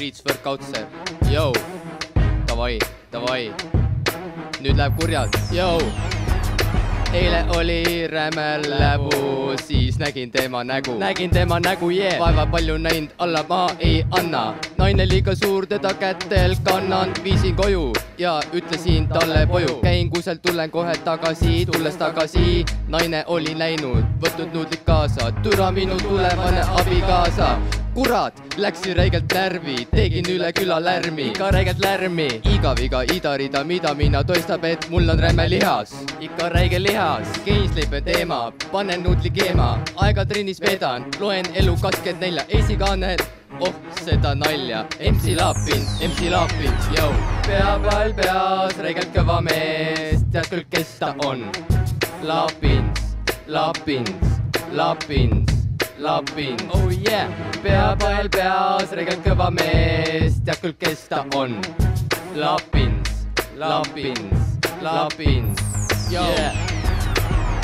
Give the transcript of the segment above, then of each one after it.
Streets Workoutser, jõu, davai, nüüd läheb kurjalt, jõu. Eile oli rämel läbu, siis nägin tema nägu, yeah. Vaeva palju näinud, alla ma ei anna. Naine liiga suur, teda kätel kannan, viisin koju ja ütlesin talle poju. Käin kuselt, tulen kohe tagasi, tulles tagasi. Naine oli läinud, võtnud nuudlik kaasa, türa minu tulevane abikaasa. Kurat, läksin räigelt närvi, tegin üle küla lärmi, ikka räigelt lärmi. Igaviga idarida, mida mina toistab, et mul on räme lihas, ikka räige lihas. Geinsleipen teema, panen nuudli keema, aega trennis vedan, loen elu 24, esikaaned, oh seda nalja. MC Lapins, jõu. Pea peal peas, räigelt kõva mees, tead küll, kes ta on. Lapins, oh yeah. Pea peal peas, räigelt kõva mees, tead küll, kes ta on. Lapins, yeah.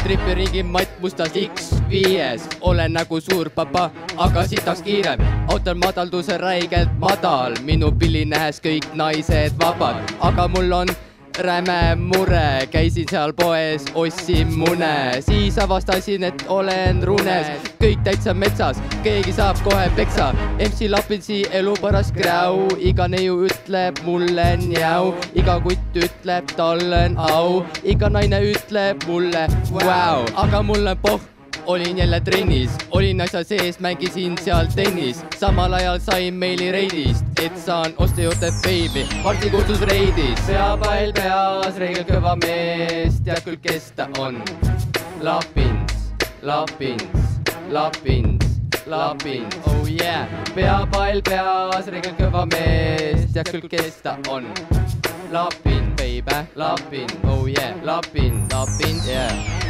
Tripi ringi matt mustas X5-s, olen nagu suur papa, aga sitaks kiirem. Autol madalduse räigelt madal, minu pilli nähes kõik naised vabad. Aga mul on räme mure, käisin seal poes, ostsin mune. Siis avastasin, et olen runes, kõik täitsa metsas, keegi saab kohe peksa. MC Lapinsi elu paras kräu, iga neiu ütleb mulle njau. Iga kutt ütleb talle au, iga naine ütleb mulle wow. Aga mulle poh, olin jälle trennis, olin asja sees, mängisin seal tennis. Samal ajal sain meili reidist, et saan ostejote baby, parti kutsus reidis. Pea peal peas, räigelt kõva mees, tead küll, kes ta on. Lapins, oh yeah. Pea peal peas, räigelt kõva mees, tead küll, kes ta on. Lapin, baby, Lapin, oh yeah. Lapin, yeah.